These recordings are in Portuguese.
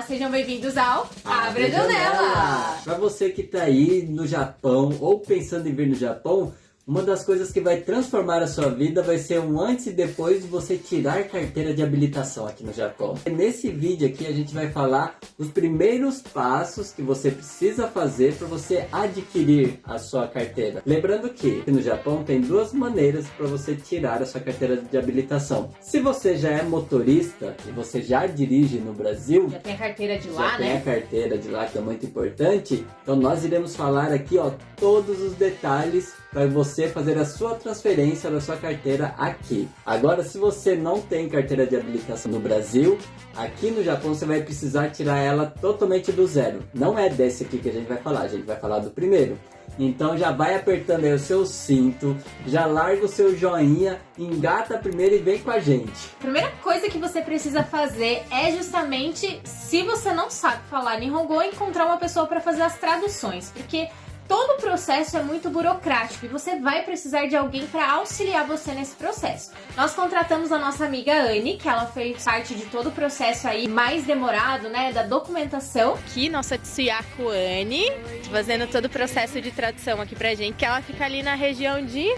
sejam bem-vindos ao Abre a Janela! Para você que tá aí no Japão ou pensando em vir no Japão, uma das coisas que vai transformar a sua vida vai ser um antes e depois de você tirar carteira de habilitação aqui no Japão. Nesse vídeo aqui a gente vai falar os primeiros passos que você precisa fazer para você adquirir a sua carteira. Lembrando que aqui no Japão tem duas maneiras para você tirar a sua carteira de habilitação. Se você já é motorista e você já dirige no Brasil, já tem a carteira de lá, já tem a carteira de lá, que é muito importante, então nós iremos falar aqui, ó, todos os detalhes para você fazer a sua transferência da sua carteira aqui. Agora, se você não tem carteira de habilitação no Brasil, aqui no Japão você vai precisar tirar ela totalmente do zero. Não é desse aqui que a gente vai falar do primeiro. Então já vai apertando aí o seu cinto, já larga o seu joinha, engata primeiro e vem com a gente. A primeira coisa que você precisa fazer é justamente, se você não sabe falar Nihongo, encontrar uma pessoa para fazer as traduções, porque todo o processo é muito burocrático e você vai precisar de alguém para auxiliar você nesse processo. Nós contratamos a nossa amiga Anne, que ela fez parte de todo o processo aí mais demorado, né, da documentação. Aqui, nossa Tsuyako Anne, fazendo todo o processo de tradução aqui pra gente, que ela fica ali na região de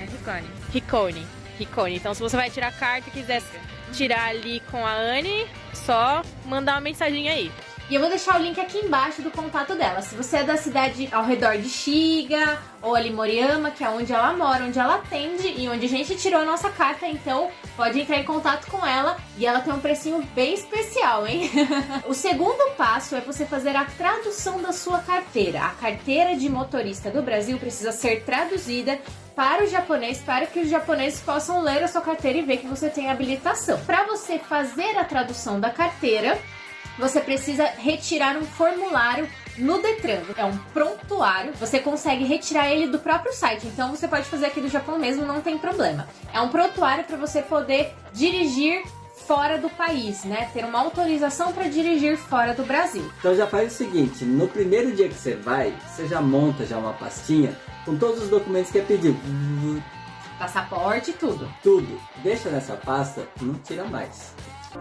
Hikone. Então, se você vai tirar a carta e quiser tirar ali com a Anne, só mandar uma mensagem aí. E eu vou deixar o link aqui embaixo do contato dela. Se você é da cidade ao redor de Shiga ou ali Moriyama, que é onde ela mora, onde ela atende e onde a gente tirou a nossa carta, então pode entrar em contato com ela e ela tem um precinho bem especial, hein? O segundo passo é você fazer a tradução da sua carteira. A carteira de motorista do Brasil precisa ser traduzida para o japonês, para que os japoneses possam ler a sua carteira e ver que você tem habilitação. Para você fazer a tradução da carteira, você precisa retirar um formulário no Detran. É um prontuário, você consegue retirar ele do próprio site, então você pode fazer aqui do Japão mesmo, não tem problema. É um prontuário para você poder dirigir fora do país, né? Ter uma autorização para dirigir fora do Brasil. Então já faz o seguinte, no primeiro dia que você vai, você já monta uma pastinha com todos os documentos que é pedido. Passaporte, tudo. Tudo. Deixa nessa pasta, não tira mais.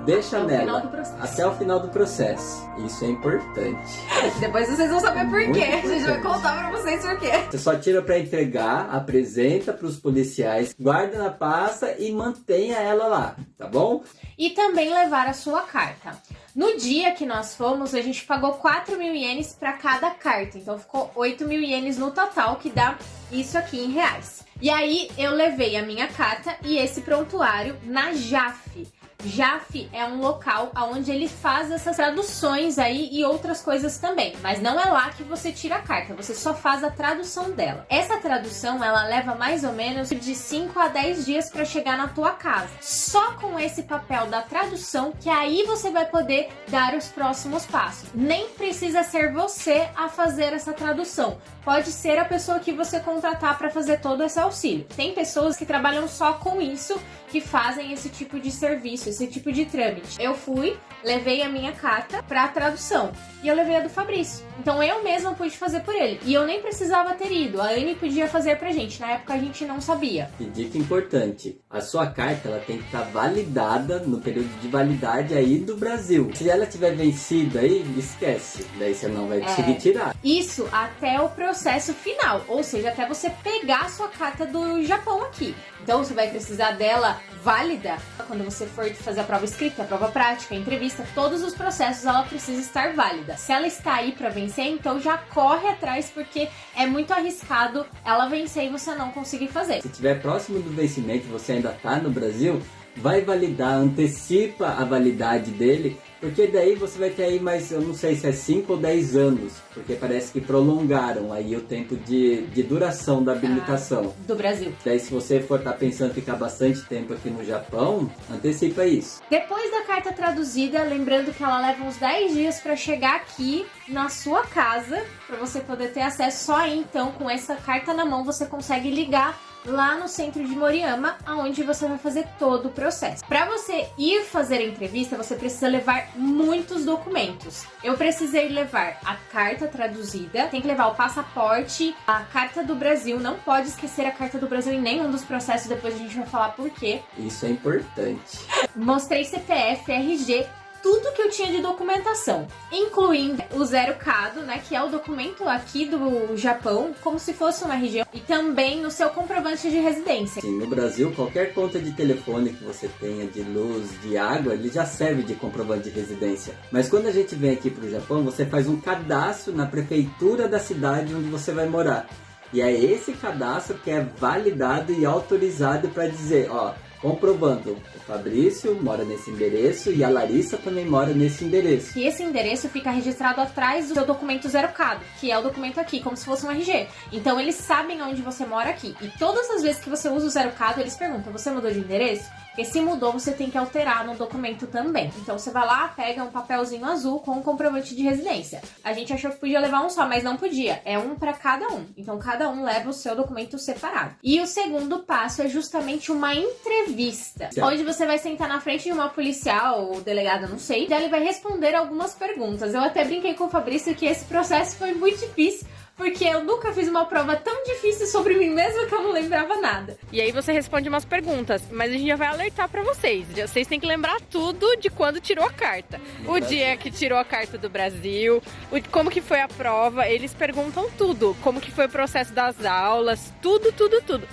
Deixa nela até o final do processo. Isso é importante. Depois vocês vão saber por quê. A gente vai contar pra vocês por quê. Você só tira para entregar, apresenta para os policiais, guarda na pasta e mantenha ela lá, tá bom? E também levar a sua carta. No dia que nós fomos, a gente pagou 4.000 ienes para cada carta. Então ficou 8.000 ienes no total, que dá isso aqui em reais. E aí eu levei a minha carta e esse prontuário na JAF. JAF é um local onde ele faz essas traduções aí e outras coisas também, mas não é lá que você tira a carta, você só faz a tradução dela. Essa tradução, ela leva mais ou menos de 5 a 10 dias para chegar na tua casa. Só com esse papel da tradução que aí você vai poder dar os próximos passos. Nem precisa ser você a fazer essa tradução, pode ser a pessoa que você contratar para fazer todo esse auxílio. Tem pessoas que trabalham só com isso, que fazem esse tipo de serviço, esse tipo de trâmite. Eu fui, levei a minha carta para tradução e eu levei a do Fabrício. Então eu mesma pude fazer por ele. E eu nem precisava ter ido, a Anne podia fazer pra gente. Na época a gente não sabia. E dica importante, a sua carta ela tem que estar validada no período de validade aí do Brasil. Se ela tiver vencido aí, esquece. Daí você não vai conseguir tirar. Isso até o processo final, ou seja, até você pegar a sua carta do Japão aqui. Então você vai precisar dela válida quando você for fazer a prova escrita, a prova prática, a entrevista, todos os processos ela precisa estar válida. Se ela está aí para vencer, então já corre atrás, porque é muito arriscado ela vencer e você não conseguir fazer. Se estiver próximo do vencimento e você ainda está no Brasil, vai validar, antecipa a validade dele, porque daí você vai ter aí mais, eu não sei se é 5 ou 10 anos, porque parece que prolongaram aí o tempo de duração da habilitação. Do Brasil. Daí se você for estar pensando em ficar bastante tempo aqui no Japão, antecipa isso. Depois da carta traduzida, lembrando que ela leva uns 10 dias para chegar aqui na sua casa, para você poder ter acesso. Só aí então, com essa carta na mão, você consegue ligar lá no centro de Moriyama, onde você vai fazer todo o processo. Para você ir fazer a entrevista, você precisa levar muitos documentos. Eu precisei levar a carta traduzida, tem que levar o passaporte, a carta do Brasil, não pode esquecer a carta do Brasil em nenhum dos processos, depois a gente vai falar por quê. Isso é importante. Mostrei CPF, RG, tudo que eu tinha de documentação, incluindo o Zero Kado, né, que é o documento aqui do Japão, como se fosse um RG, e também o seu comprovante de residência. Sim, no Brasil, qualquer conta de telefone que você tenha, de luz, de água, ele já serve de comprovante de residência. Mas quando a gente vem aqui para o Japão, você faz um cadastro na prefeitura da cidade onde você vai morar. E é esse cadastro que é validado e autorizado para dizer, ó, comprovando, o Fabrício mora nesse endereço e a Larissa também mora nesse endereço. E esse endereço fica registrado atrás do seu documento Zero Kado, que é o documento aqui, como se fosse um RG. Então eles sabem onde você mora aqui. E todas as vezes que você usa o Zero Kado, eles perguntam, você mudou de endereço? Porque se mudou, você tem que alterar no documento também. Então você vai lá, pega um papelzinho azul com um comprovante de residência. A gente achou que podia levar um só, mas não podia. É um para cada um. Então cada um leva o seu documento separado. E o segundo passo é justamente uma entrevista. Certo. Onde você vai sentar na frente de uma policial ou delegada, não sei. E ela vai responder algumas perguntas. Eu até brinquei com o Fabrício que esse processo foi muito difícil. Porque eu nunca fiz uma prova tão difícil sobre mim mesma que eu não lembrava nada. E aí você responde umas perguntas, mas a gente já vai alertar pra vocês. Vocês têm que lembrar tudo de quando tirou a carta. O dia que tirou a carta do Brasil, como que foi a prova, eles perguntam tudo. Como que foi o processo das aulas, tudo.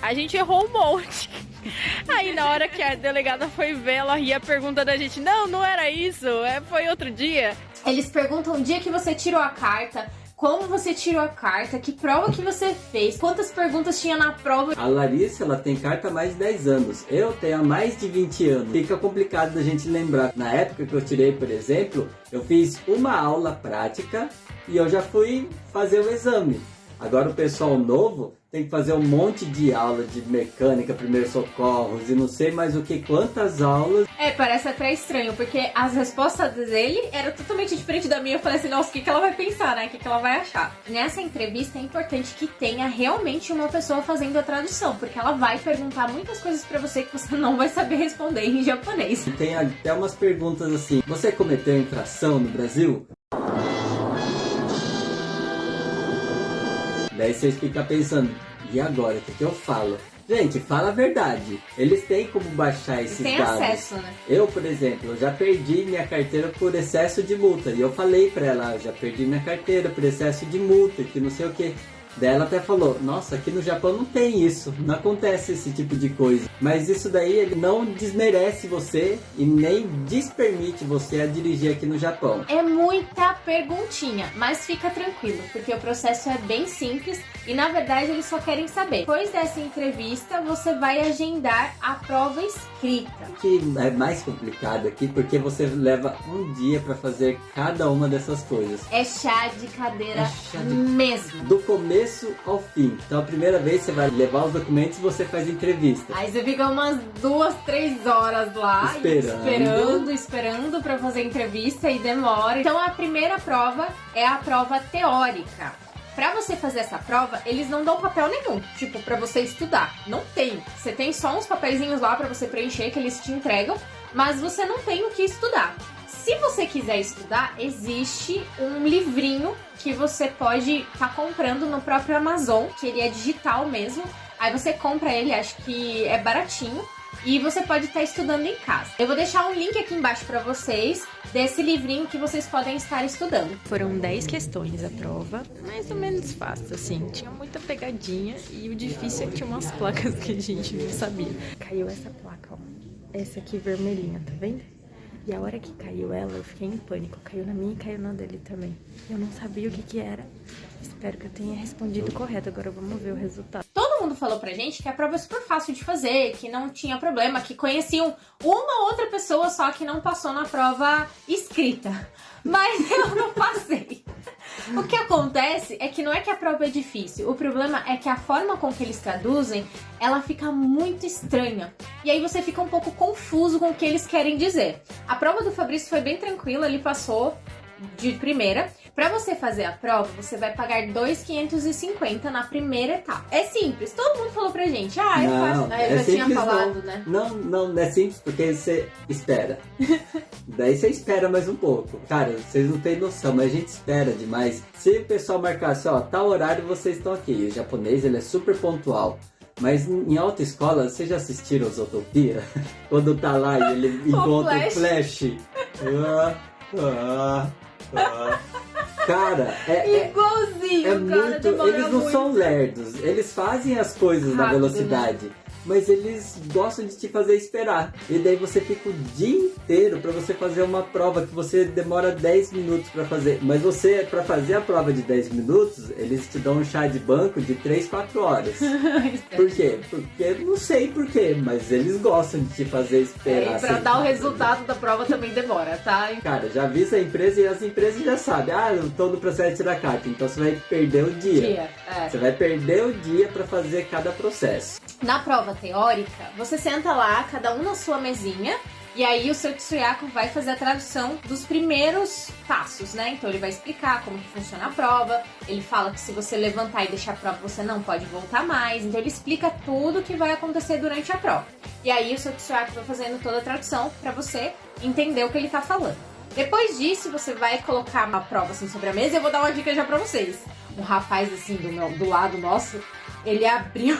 A gente errou um monte. Aí na hora que a delegada foi ver, ela ria a pergunta da gente, não era isso, foi outro dia. Eles perguntam o dia que você tirou a carta, como você tirou a carta, que prova que você fez, quantas perguntas tinha na prova. A Larissa, ela tem carta há mais de 10 anos. Eu tenho há mais de 20 anos. Fica complicado da gente lembrar. Na época que eu tirei, por exemplo, eu fiz uma aula prática e eu já fui fazer o exame. Agora o pessoal novo tem que fazer um monte de aula de mecânica, primeiros socorros e não sei mais o que, quantas aulas. Parece até estranho, porque as respostas dele eram totalmente diferentes da minha. Eu falei assim, nossa, o que ela vai pensar, né? O que ela vai achar? Nessa entrevista é importante que tenha realmente uma pessoa fazendo a tradução, porque ela vai perguntar muitas coisas pra você que você não vai saber responder em japonês. Tem até umas perguntas assim, você cometeu infração no Brasil? Daí vocês ficam pensando, e agora, o que eu falo? Gente, fala a verdade. Eles têm como baixar esses dados. Tem acesso, né? Eu, por exemplo, eu já perdi minha carteira por excesso de multa. E eu falei pra ela, eu já perdi minha carteira por excesso de multa, que não sei o que. Daí ela até falou, nossa, aqui no Japão não tem isso, não acontece esse tipo de coisa. Mas isso daí ele não desmerece você e nem despermite você a dirigir aqui no Japão. É muita perguntinha, mas fica tranquilo, porque o processo é bem simples e na verdade eles só querem saber. Depois dessa entrevista, você vai agendar a prova escrita. Que é mais complicado aqui, porque você leva um dia pra fazer cada uma dessas coisas. É chá de cadeira mesmo. Do começo ao fim. Então a primeira vez você vai levar os documentos e você faz entrevista. Aí você fica umas 2, 3 horas lá esperando pra fazer entrevista e demora. Então a primeira prova é a prova teórica. Pra você fazer essa prova, eles não dão papel nenhum, tipo, pra você estudar. Não tem. Você tem só uns papeizinhos lá pra você preencher que eles te entregam, mas você não tem o que estudar. Se você quiser estudar, existe um livrinho que você pode estar comprando no próprio Amazon, que ele é digital mesmo. Aí você compra ele, acho que é baratinho, e você pode estar estudando em casa. Eu vou deixar um link aqui embaixo para vocês desse livrinho que vocês podem estar estudando. Foram 10 questões a prova, mais ou menos fácil, assim. Tinha muita pegadinha e o difícil é que tinha umas placas que a gente não sabia. Caiu essa placa, ó. Essa aqui vermelhinha, tá vendo? E a hora que caiu ela, eu fiquei em pânico. Caiu na minha e caiu na dele também. Eu não sabia o que era. Espero que eu tenha respondido correto. Agora vamos ver o resultado. Todo mundo falou pra gente que a prova é super fácil de fazer, que não tinha problema, que conheciam uma outra pessoa só que não passou na prova escrita. Mas eu não passei. O que acontece é que não é que a prova é difícil, o problema é que a forma com que eles traduzem, ela fica muito estranha. E aí você fica um pouco confuso com o que eles querem dizer. A prova do Fabrício foi bem tranquila, ele passou de primeira. Pra você fazer a prova, você vai pagar 2.550 na primeira etapa. É simples, todo mundo falou pra gente. Ah, é fácil. Eu já tinha falado, né? Não é simples porque você espera. Daí você espera mais um pouco. Cara, vocês não têm noção, mas a gente espera demais. Se o pessoal marcasse, ó, tal horário vocês estão aqui. O japonês, ele é super pontual. Mas em autoescola, vocês já assistiram Zootopia? Quando tá lá e ele encontra o Flash. Cara, Igualzinho, é cara, muito. demora Eles não muito. são lerdos, eles fazem as coisas na Rápido, velocidade. Mas eles gostam de te fazer esperar. E daí você fica o dia inteiro pra você fazer uma prova que você demora 10 minutos pra fazer. Mas você, pra fazer a prova de 10 minutos, eles te dão um chá de banco de 3, 4 horas. Por quê? Porque não sei por quê, mas eles gostam de te fazer esperar. E pra dar o resultado da prova também demora, tá? Cara, já avisa a empresa e as empresas já sabem. Eu tô no processo de tirar carta, então você vai perder o dia. Você vai perder o dia pra fazer cada processo. Na prova teórica, você senta lá, cada um na sua mesinha, e aí o seu Tsuyaku vai fazer a tradução dos primeiros passos, né? Então ele vai explicar como que funciona a prova, ele fala que se você levantar e deixar a prova, você não pode voltar mais, então ele explica tudo o que vai acontecer durante a prova. E aí o seu Tsuyaku vai fazendo toda a tradução pra você entender o que ele tá falando. Depois disso, você vai colocar uma prova assim sobre a mesa e eu vou dar uma dica já pra vocês. Um rapaz assim do lado nosso, ele abriu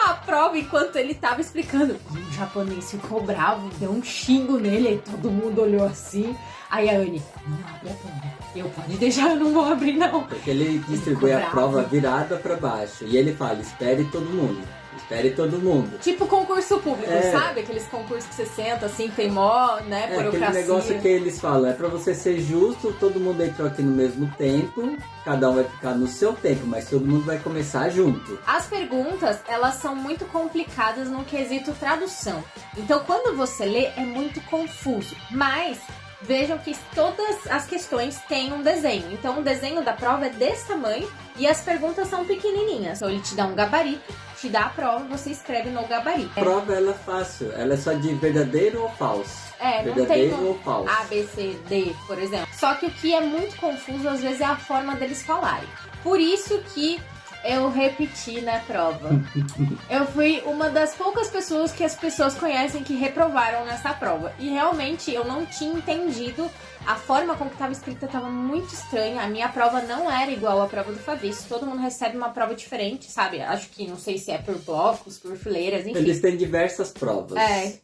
a prova enquanto ele tava explicando. E o japonês ficou bravo, deu um xingo nele, aí todo mundo olhou assim. Aí a Anne, não abre a prova. Eu pode deixar, eu não vou abrir não. Porque ele distribui a prova virada pra baixo. E ele fala, espere todo mundo. Espere todo mundo. Tipo concurso público, sabe? Aqueles concursos que você senta assim, tem mó, né, burocracia. Aquele negócio que eles falam, é pra você ser justo, todo mundo entrou aqui no mesmo tempo, cada um vai ficar no seu tempo, mas todo mundo vai começar junto. As perguntas, elas são muito complicadas no quesito tradução. Então, quando você lê, é muito confuso. Mas vejam que todas as questões têm um desenho. Então, o desenho da prova é desse tamanho e as perguntas são pequenininhas. Então, ele te dá um gabarito, te dá a prova, você escreve no gabarito. A prova, ela é fácil. Ela é só de verdadeiro ou falso. Verdadeiro não tem ou falso. A, B, C, D, por exemplo. Só que o que é muito confuso, às vezes, é a forma deles falarem. Por isso que eu repeti na prova. Eu fui uma das poucas pessoas que as pessoas conhecem que reprovaram nessa prova. E realmente eu não tinha entendido. A forma como que estava escrita estava muito estranha. A minha prova não era igual à prova do Fabrício. Todo mundo recebe uma prova diferente, sabe? Acho que, não sei se é por blocos, por fileiras, enfim. Eles têm diversas provas.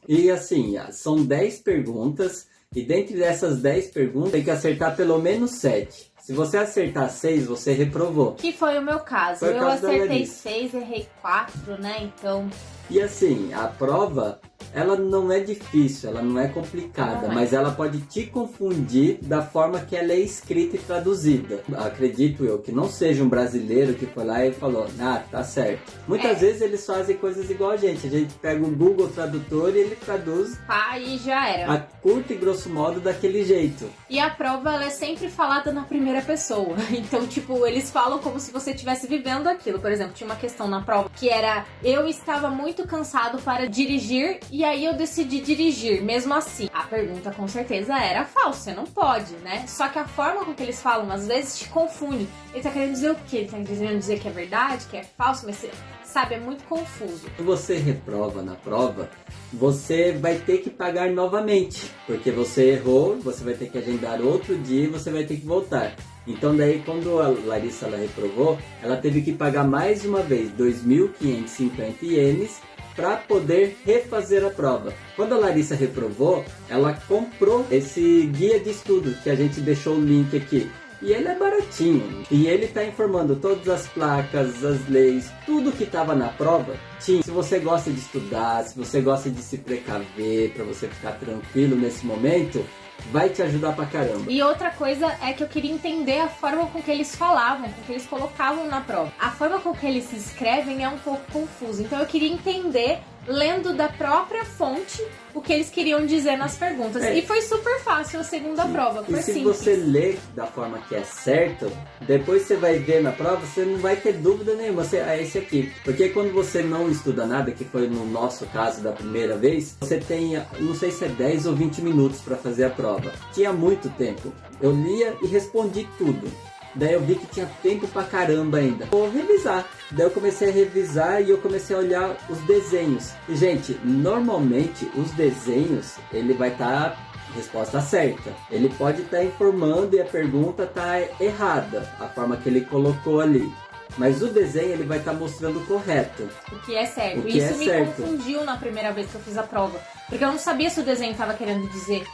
E assim, são 10 perguntas. E dentre dessas 10 perguntas, tem que acertar pelo menos 7. Se você acertar 6, você reprovou. Que foi o meu caso. Foi o eu caso acertei 6, errei 4, né? Então... E assim, a prova, ela não é difícil, ela não é complicada, mas ela pode te confundir da forma que ela é escrita e traduzida. Acredito eu que não seja um brasileiro que foi lá e falou, tá certo. Muitas vezes eles fazem coisas igual a gente pega o Google Tradutor e ele traduz e já era. A curto e grosso modo daquele jeito. E a prova, ela é sempre falada na primeira pessoa. Então, tipo, eles falam como se você estivesse vivendo aquilo. Por exemplo, tinha uma questão na prova que era, eu estava muito cansado para dirigir e aí eu decidi dirigir, mesmo assim. A pergunta com certeza era falsa, você não pode, né? Só que a forma com que eles falam, às vezes, te confunde. Ele tá querendo dizer o quê? Ele tá querendo dizer que é verdade, que é falso, mas sabe, é muito confuso. Se você reprova na prova, você vai ter que pagar novamente, porque você errou, você vai ter que agendar outro dia e você vai ter que voltar. Então daí quando a Larissa ela reprovou, ela teve que pagar mais uma vez 2.550 ienes para poder refazer a prova. Quando a Larissa reprovou, ela comprou esse guia de estudo que a gente deixou o link aqui. E ele é baratinho. E ele está informando todas as placas, as leis, tudo que estava na prova. Se você gosta de estudar, se você gosta de se precaver, para você ficar tranquilo nesse momento, vai te ajudar pra caramba. E outra coisa é que eu queria entender a forma com que eles falavam, com que eles colocavam na prova. A forma com que eles escrevem é um pouco confusa. Então eu queria entender, lendo da própria fonte, o que eles queriam dizer nas perguntas. E foi super fácil a segunda prova, foi simples. E se você ler da forma que é certo, depois você vai ver na prova, você não vai ter dúvida nenhuma, é esse aqui. Porque quando você não estuda nada, que foi no nosso caso da primeira vez, você tem, não sei se é 10 ou 20 minutos para fazer a prova. Tinha muito tempo. Eu lia e respondi tudo. Daí eu vi que tinha tempo pra caramba ainda. Vou revisar. Daí eu comecei a revisar e eu comecei a olhar os desenhos. E, gente, normalmente os desenhos, ele vai estar resposta certa. Ele pode estar informando e a pergunta tá errada, a forma que ele colocou ali. Mas o desenho ele vai estar mostrando o correto. O que é certo. O que Isso é me certo. confundiu na primeira vez que eu fiz a prova. Porque eu não sabia se o desenho estava querendo dizer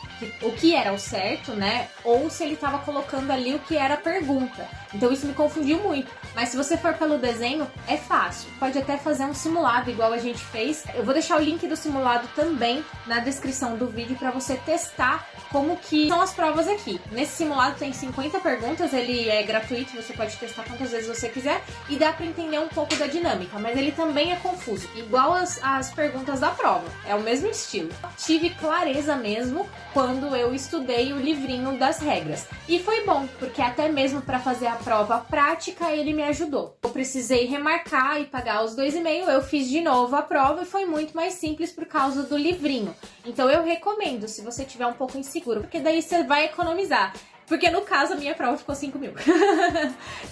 o que era o certo, né? Ou se ele estava colocando ali o que era a pergunta. Então isso me confundiu muito. Mas se você for pelo desenho, é fácil. Pode até fazer um simulado igual a gente fez. Eu vou deixar o link do simulado também na descrição do vídeo para você testar como que são as provas aqui. Nesse simulado tem 50 perguntas, ele é gratuito, você pode testar quantas vezes você quiser e dá para entender um pouco da dinâmica, mas ele também é confuso, igual as perguntas da prova. É o mesmo estilo. Tive clareza mesmo quando eu estudei o livrinho das regras. E foi bom, porque até mesmo para fazer a prova prática ele me ajudou. Eu precisei remarcar e pagar os 2,5, eu fiz de novo a prova e foi muito mais simples por causa do livrinho. Então eu recomendo, se você tiver um pouco inseguro, porque daí você vai economizar. Porque no caso a minha prova ficou 5 mil.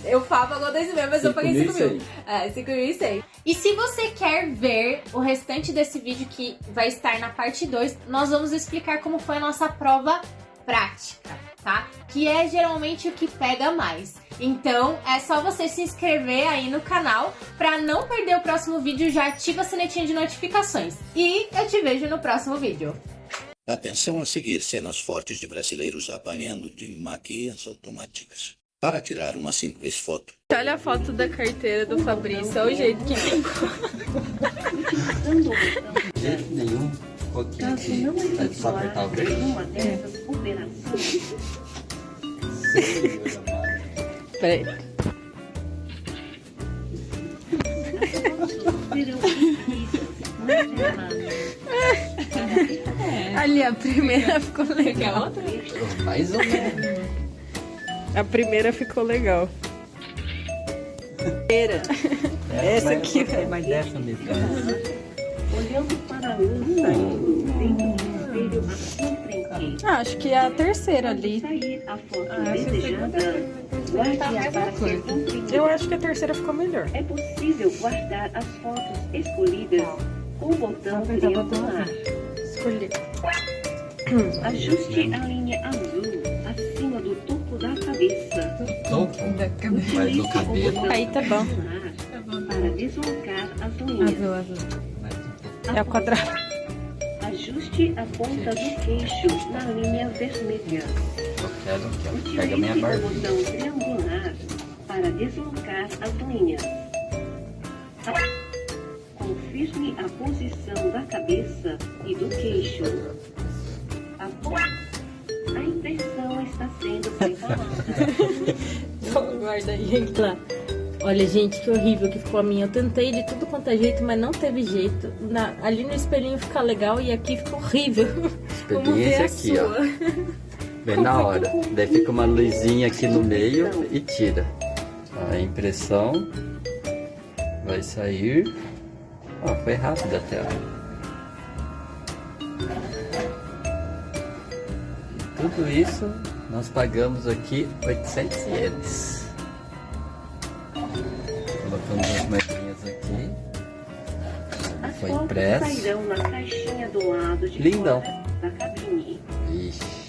Eu pagou 2,5, mas eu paguei 5 mil. 5.100. E se você quer ver o restante desse vídeo que vai estar na parte 2, nós vamos explicar como foi a nossa prova prática, tá? Que é geralmente o que pega mais. Então é só você se inscrever aí no canal para não perder o próximo vídeo, já ativa a sinetinha de notificações. E eu te vejo no próximo vídeo. Atenção a seguir cenas fortes de brasileiros apanhando de máquinas automáticas. Para tirar uma simples foto. Olha a foto da carteira do Fabrício, olha o jeito que ficou. De jeito nenhum. Um pouquinho aqui. É só apertar o verde. Peraí. Ali a primeira ficou legal. Mais ou menos. A primeira ficou legal. Essa aqui é mais dessa mesmo. Olhando para a lança, vendo o espelho à sua frente. acho que é a terceira ali. Sair a foto desejada, guarde-a para ser imprimida. Eu acho que a terceira ficou melhor. É possível guardar as fotos escolhidas com o botão triangular. Escolhi. Ajuste a linha azul acima do topo da cabeça. Topo? Mas o cabelo. Aí tá bom. Para deslocar as unhas. Azul. É o quadrado. Ajuste a ponta do queixo na linha vermelha. Eu quero que pega minha Utilize o barbinha. botão triangular para deslocar as unhas. Confirme a posição da cabeça e do queixo. A impressão está sendo preparada. Guarda aí, lá. Olha, gente, que horrível que ficou a minha. Eu tentei de tudo quanto é jeito, mas não teve jeito. Ali no espelhinho fica legal e aqui fica horrível. Vamos ver a Experiência aqui, sua. ó. Bem na hora. Daí fica uma luzinha aqui no meio e tira. A impressão vai sair. Ó, foi rápido até, ó. Tudo isso nós pagamos aqui 800 ienes. Colocamos as moedinhas aqui. As Foi fotos impresso. sairão na caixinha do lado de Lindão. fora da cabine. Ixi.